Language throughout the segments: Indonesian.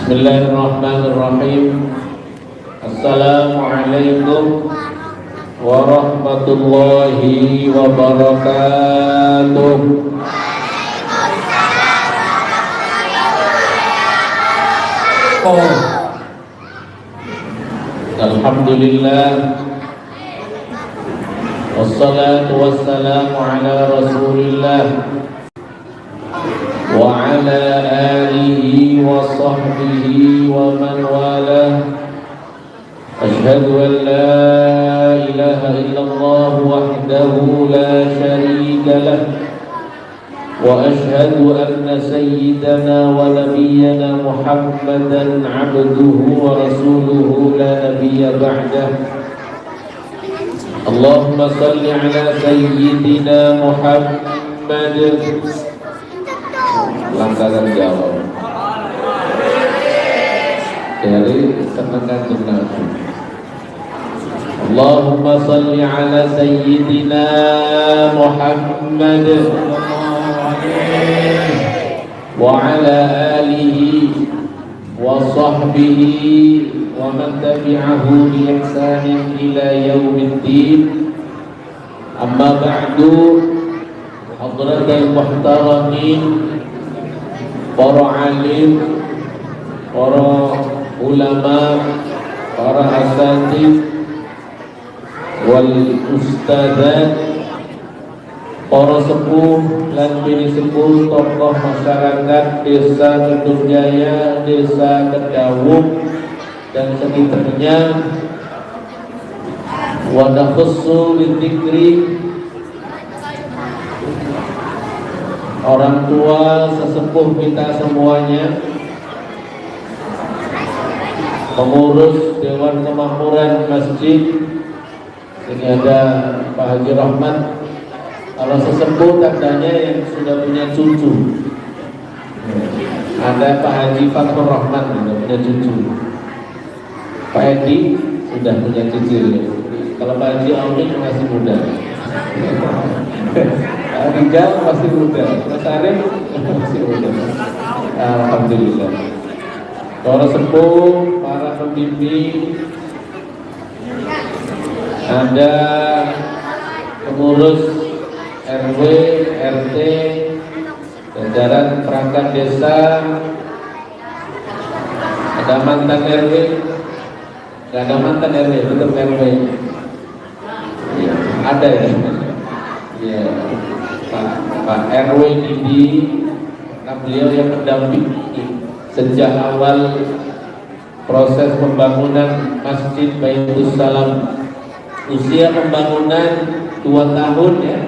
Bismillahirrahmanirrahim. Assalamualaikum warahmatullahi wabarakatuh. Alhamdulillah, wassalatu wassalamu ala rasulillah wa ala alihi wa sahbihi wa man walah. Ashhadu an la ilaha illallah wahdahu la syarika lah wa ashhadu anna sayyidana wa nabiyyana Muhammadan abduhu wa rasuluhu la nabiyya ba'dah. Allahumma salli ala sayyidina Muhammad. Langkaran jawab dari tenaga Nabi. Allahumma salli ala sayyidina Muhammad wa ala alihi wa sahbihi wa man tabi'ahu bi ihsanin ila yaumiddin. Amma ba'du, hadratul muhtaramin, para alim, para ulama, para asatidz wal ustadzat, para sepuh lan bini sepuh, tokoh masyarakat Desa Kendung Jaya, Desa Kedawung dan sekitarnya, wa nafsu lidzikri, orang tua sesepuh kita semuanya, pengurus Dewan Kemakmuran Masjid. Ini ada Pak Haji Rahmat. Kalau sesepuh tandanya yang sudah punya cucu. Ada Pak Haji Fathur Rahman sudah punya cucu. Pak Edi sudah punya cucu. Kalau Pak Haji Amin masih muda. Rijal masih muda, Mas Arif masih muda. Alhamdulillah. Para sepuh, para pembimbing, ada pengurus RW, RT, jajaran perangkat desa, ada mantan RW, nggak ada mantan RW, tetap RW. Ya, ada ya. Ya. Pak RW Didi, beliau yang mendampingi sejak awal proses pembangunan Masjid Baitus Salam. Usia pembangunan 2 tahun ya.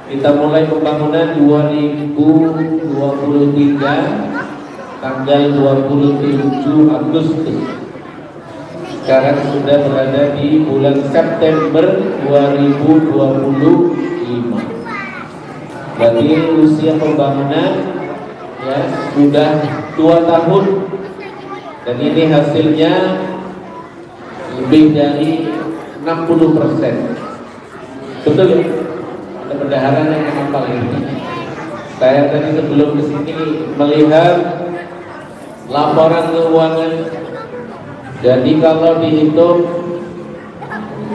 Kita mulai pembangunan 2023 tanggal 27 Agustus. Sekarang sudah berada di bulan September 2025. Berarti usia pembangunan ya sudah 2 tahun, dan ini hasilnya lebih dari 60%. Betul ya? Ada bendahara yang hafal ini. Saya tadi sebelum kesini melihat laporan keuangan. Jadi kalau dihitung,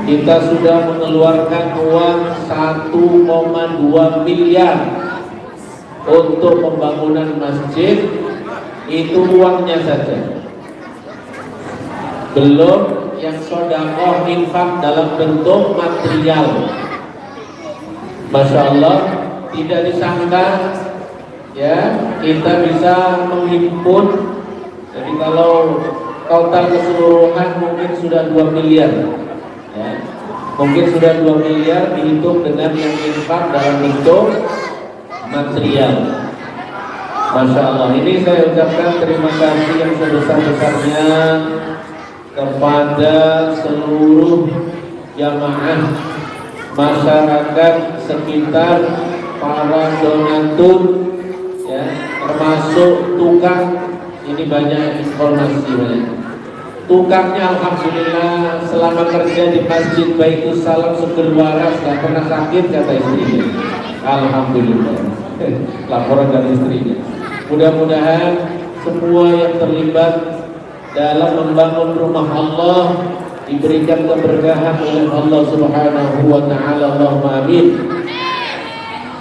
kita sudah mengeluarkan uang 1,2 miliar untuk pembangunan masjid. Itu uangnya saja, belum yang sedekah infak dalam bentuk material. Masya Allah, tidak disangka ya kita bisa menghimpun. Jadi kalau total keseluruhan mungkin sudah 2 miliar ya. Mungkin sudah 2 miliar dihitung dengan yang infak dalam bentuk material. Masya Allah, ini saya ucapkan terima kasih yang sebesar-besarnya kepada seluruh jamaah masyarakat sekitar, para donatur ya, termasuk tukang. Ini banyak informasi banyak. Tukangnya alhamdulillah selama kerja di Masjid Baitus Salam Sugeng Waras gak pernah sakit, kata istrinya. Alhamdulillah. Laporan dari istrinya. Mudah-mudahan semua yang terlibat dalam membangun rumah Allah diberikan keberkahan oleh Allah Subhanahu wa taala. Allahumma amin.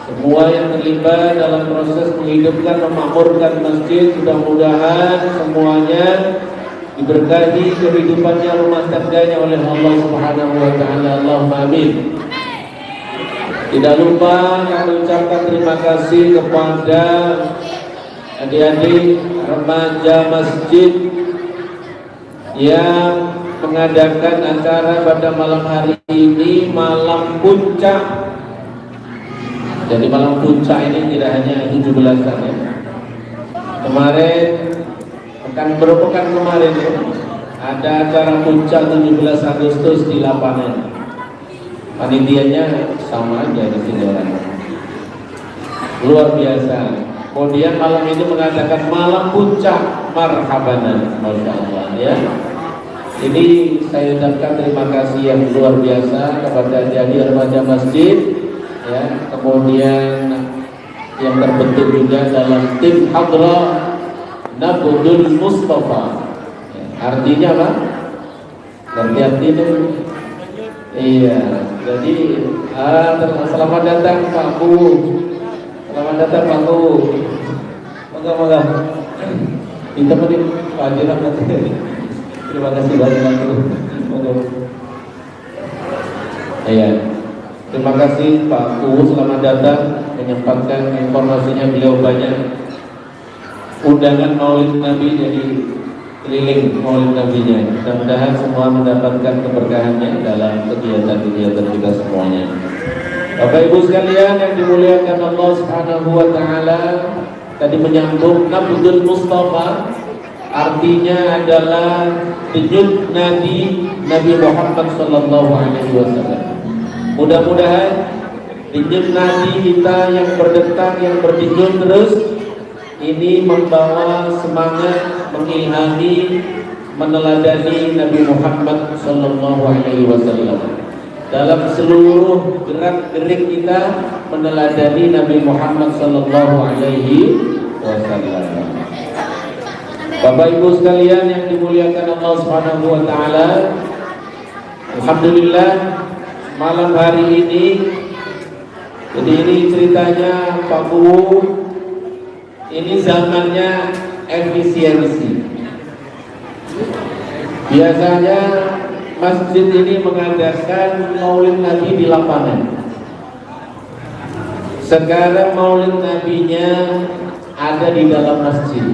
Semua yang terlibat dalam proses menghidupkan, memakmurkan masjid, mudah-mudahan semuanya diberkahi kehidupannya, rumah tangganya oleh Allah Subhanahu wa taala. Allahumma amin. Tidak lupa kami ucapkan terima kasih kepada adik-adik remaja masjid yang mengadakan acara pada malam hari ini, malam puncak. Jadi malam puncak ini tidak hanya 17-an ya. Kemarin pekan kemarin ya, ada acara puncak 17 Agustus di lapangan. Panitianya sama aja di sini orang. Luar biasa. Kemudian malam ini mengatakan malam puncak, marhabanan, masya Allah ya. Ini saya ucapkan terima kasih yang luar biasa kepada jadi remaja masjid ya. Kemudian yang terbentuk juga dalam tim Hadrah Nabdul Mustafa ya, artinya apa? Arti itu iya, jadi selamat datang Pak Bu, selamat datang Pak Bu. Moga-moga ditemani Pak Jiran nanti. Terima kasih banyak Bu. Iya, terima kasih Pak Bu, selamat datang, menyempatkan informasinya beliau banyak. Undangan Maulid Nabi jadi keliling Maulid Nabinya. Mudah-mudahan semua mendapatkan keberkahannya dalam kegiatan-kegiatan kita semuanya. Bapak Ibu sekalian yang dimuliakan Allah Subhanahu wa taala, tadi menyambung Nabdul Mustafa artinya adalah denyut nadi Nabi Muhammad sallallahu alaihi wasallam. Mudah-mudahan denyut nadi kita yang berdetak, yang berdenyut terus ini membawa semangat, mengilhami, meneladani Nabi Muhammad sallallahu alaihi wasallam. Dalam seluruh gerak-gerik kita meneladani Nabi Muhammad sallallahu alaihi wasallam. Bapak Ibu sekalian yang dimuliakan Allah Subhanahu wa taala, alhamdulillah malam hari ini, jadi ini ceritanya Pak Bu, ini zamannya efisiensi. Biasanya masjid ini mengadakan Maulid Nabi di lapangan. Sekarang Maulid Nabinya ada di dalam masjid,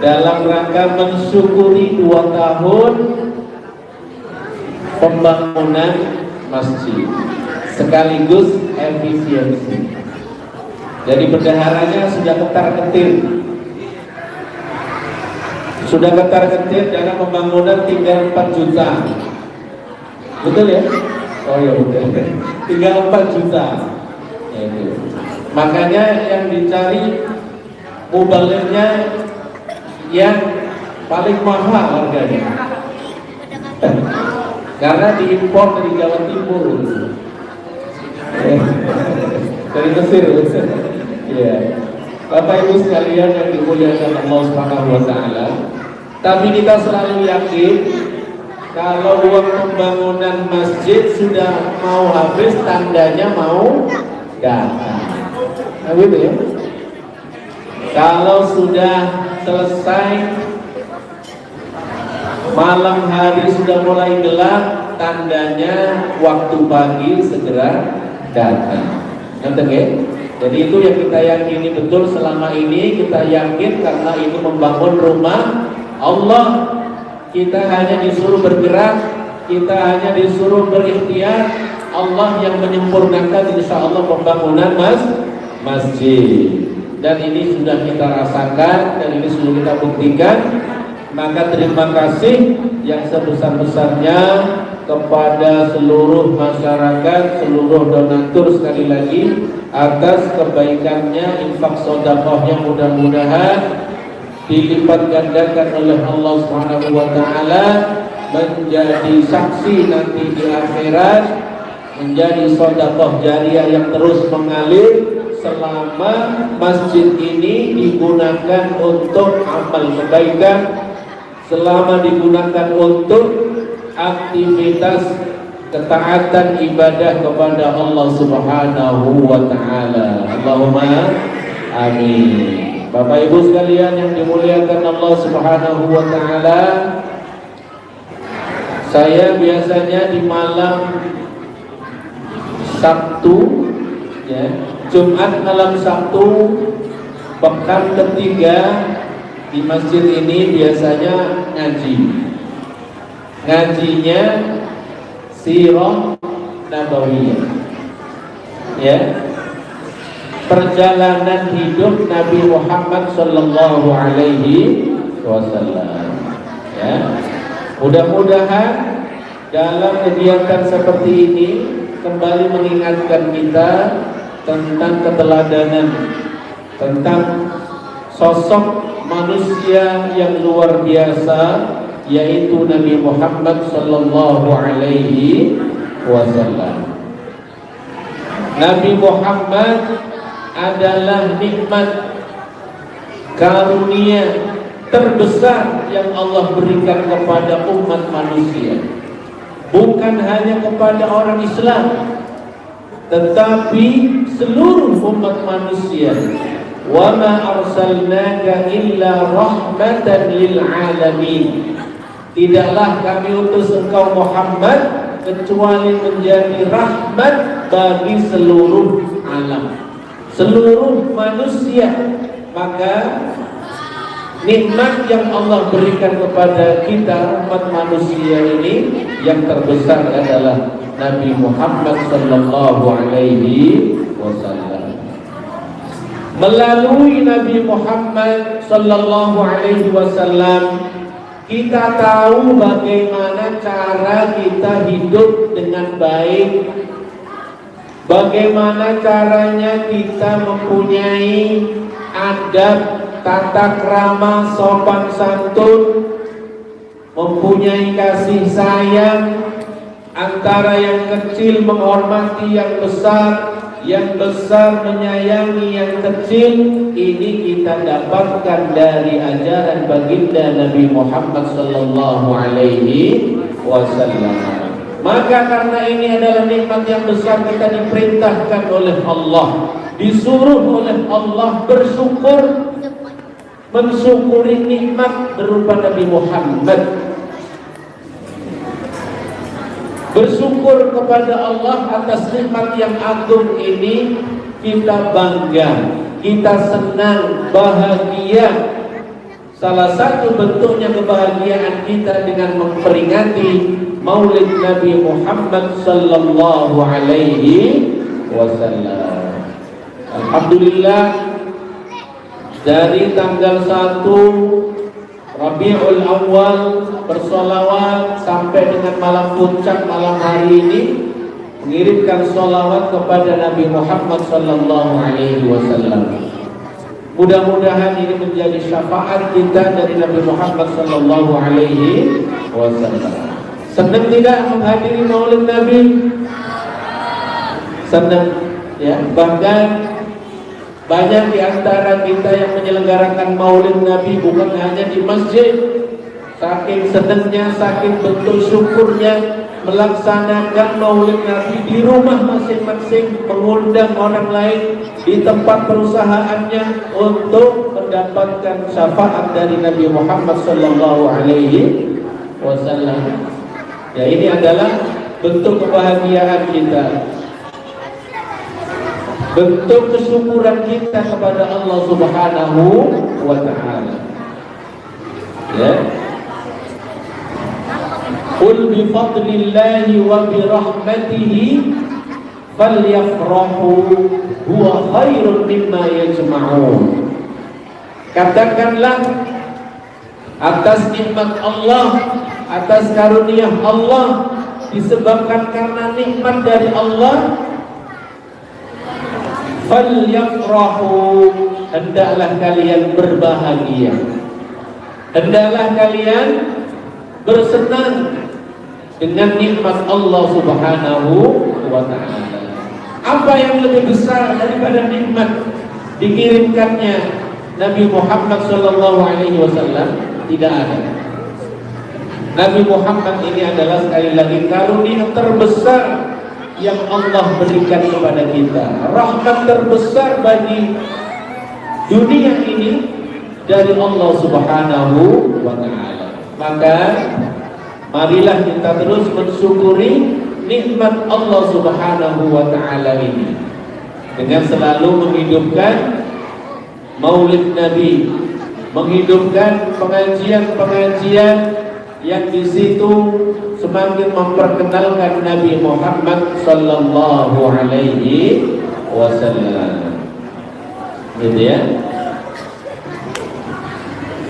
dalam rangka mensyukuri 2 tahun pembangunan masjid sekaligus efisiensi. Jadi bendaharanya sudah ketar-ketir, dalam pembangunan tinggal 4 juta. Betul ya? Oh ya betul. Tinggal 4 juta. Ya, itu. Makanya yang dicari mubaliknya yang paling mahal harganya. Karena diimpor dari Jawa Timur. Dari Mesir. Ya. Bapak Ibu sekalian yang dimuliakan Allah Subhanahu wa taala, tapi kita selalu yakin kalau uang pembangunan masjid sudah mau habis, tandanya mau datang. Nah, gitu ya. Kalau sudah selesai, malam hari sudah mulai gelap, tandanya waktu pagi segera datang. Nanti ya. Jadi itu yang kita yakini betul selama ini, kita yakin karena itu membangun rumah Allah. Kita hanya disuruh bergerak, kita hanya disuruh berikhtiar. Allah yang menyempurnakan insya Allah pembangunan masjid. Dan ini sudah kita rasakan dan ini sudah kita buktikan. Maka terima kasih yang sebesar-besarnya kepada seluruh masyarakat, seluruh donatur sekali lagi atas kebaikannya, infak sedekahnya, mudah-mudahan dilipat gandakan oleh Allah Subhanahu wa taala menjadi saksi nanti di akhirat, menjadi sedekah jariah yang terus mengalir selama masjid ini digunakan untuk amal kebaikan, selama digunakan untuk aktivitas ketaatan ibadah kepada Allah Subhanahu wa taala. Allahumma amin. Bapak Ibu sekalian yang dimuliakan Allah Subhanahu wa taala, saya biasanya di malam Sabtu, ya, Jumat malam Sabtu pekan ketiga di masjid ini biasanya ngaji. Ngajinya Sirah Nabawiyah, ya, perjalanan hidup Nabi Muhammad Sallallahu Alaihi Wasallam. Ya, mudah-mudahan dalam kegiatan seperti ini kembali mengingatkan kita tentang keteladanan, tentang sosok manusia yang luar biasa, yaitu Nabi Muhammad Sallallahu Alaihi Wasallam. Nabi Muhammad adalah nikmat karunia terbesar yang Allah berikan kepada umat manusia, bukan hanya kepada orang Islam, tetapi seluruh umat manusia. Wa ma arsalnaka illa rahmatan lil alamin. Tidaklah kami utus engkau Muhammad kecuali menjadi rahmat bagi seluruh alam, seluruh manusia. Maka nikmat yang Allah berikan kepada kita umat manusia ini yang terbesar adalah Nabi Muhammad Sallallahu Alaihi Wasallam. Melalui Nabi Muhammad Sallallahu Alaihi Wasallam kita tahu bagaimana cara kita hidup dengan baik, bagaimana caranya kita mempunyai adab, tata krama, sopan santun, mempunyai kasih sayang antara yang kecil menghormati yang besar menyayangi yang kecil. Ini kita dapatkan dari ajaran baginda Nabi Muhammad Sallallahu Alaihi Wasallam. Maka karena ini adalah nikmat yang besar, kita diperintahkan oleh Allah, disuruh oleh Allah bersyukur, mensyukuri nikmat berupa Nabi Muhammad. Bersyukur kepada Allah atas nikmat yang agung ini, kita bangga, kita senang, bahagia. Salah satu bentuknya kebahagiaan kita dengan memperingati Maulid Nabi Muhammad Sallallahu Alaihi Wasallam. Alhamdulillah, dari tanggal 1 Rabiul Awal bersolawat sampai dengan malam puncak malam hari ini, mengirimkan solawat kepada Nabi Muhammad Sallallahu Alaihi Wasallam. Mudah-mudahan ini menjadi syafaat kita dari Nabi Muhammad Sallallahu Alaihi Wasallam. Senang tidak menghadiri Maulid Nabi? Senang, ya. Bahkan banyak di antara kita yang menyelenggarakan Maulid Nabi bukan hanya di masjid. Saking senangnya, saking bentuk syukurnya melaksanakan Maulid Nabi di rumah masing-masing, mengundang orang lain di tempat perusahaannya untuk mendapatkan syafaat dari Nabi Muhammad Sallallahu Alaihi Wasallam. Ya, ini adalah bentuk kebahagiaan kita, bentuk kesyukuran kita kepada Allah Subhanahu wa Ta'ala. Ya. Qul bi fadlillahi wa bi rahmatihi falyafrahu huwa khairun mimma yajma'un. Katakanlah, atas nikmat Allah, atas karunia Allah, disebabkan karena nikmat dari Allah, falyafrahu, hendaklah kalian berbahagia, hendaklah kalian bersenang dengan nikmat Allah Subhanahu wa Ta'ala. Apa yang lebih besar daripada nikmat dikirimkannya Nabi Muhammad SAW? Tidak ada. Nabi Muhammad ini adalah sekali lagi karunia terbesar yang Allah berikan kepada kita, rahmat terbesar bagi dunia ini dari Allah Subhanahu wa Ta'ala. Maka marilah kita terus mensyukuri nikmat Allah Subhanahu wa Ta'ala ini dengan selalu menghidupkan Maulid Nabi, menghidupkan pengajian-pengajian yang di situ semakin memperkenalkan Nabi Muhammad sallallahu alaihi wasallam. Gitu ya.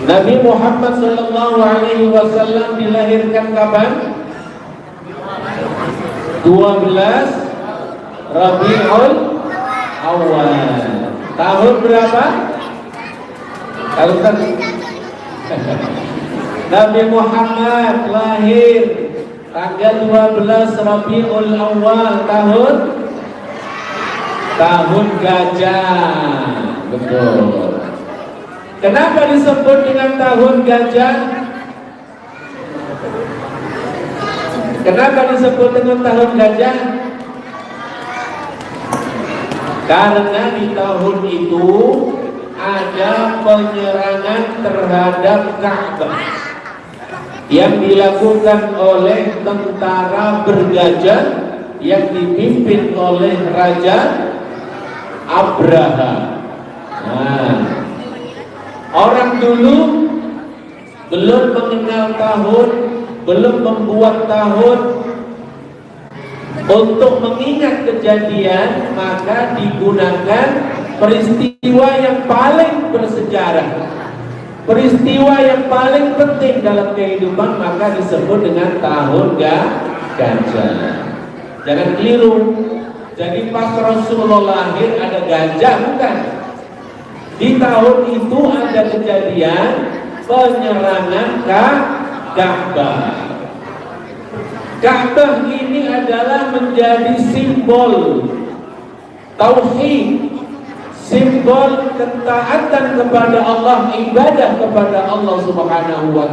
Nabi Muhammad sallallahu alaihi wasallam dilahirkan kapan? 12 Rabiul Awal. Tahun berapa? Tahun Nabi Muhammad lahir tanggal 12 Rabiul Awal tahun gajah. Betul. Kenapa disebut dengan tahun gajah? Kenapa disebut dengan tahun gajah? Karena di tahun itu ada penyerangan terhadap Ka'bah yang dilakukan oleh tentara bergajah yang dipimpin oleh Raja Abraha. Nah, orang dulu belum mengenal tahun, belum membuat tahun untuk mengingat kejadian, maka digunakan peristiwa yang paling bersejarah, peristiwa yang paling penting dalam kehidupan, maka disebut dengan tahun gajah. Jangan keliru. Jadi pas Rasulullah lahir ada gajah, bukan. Di tahun itu ada kejadian penyerangan Ka'bah. Ka'bah ini adalah menjadi simbol tauhid, simbol ketaatan kepada Allah, ibadah kepada Allah Subhanahu wa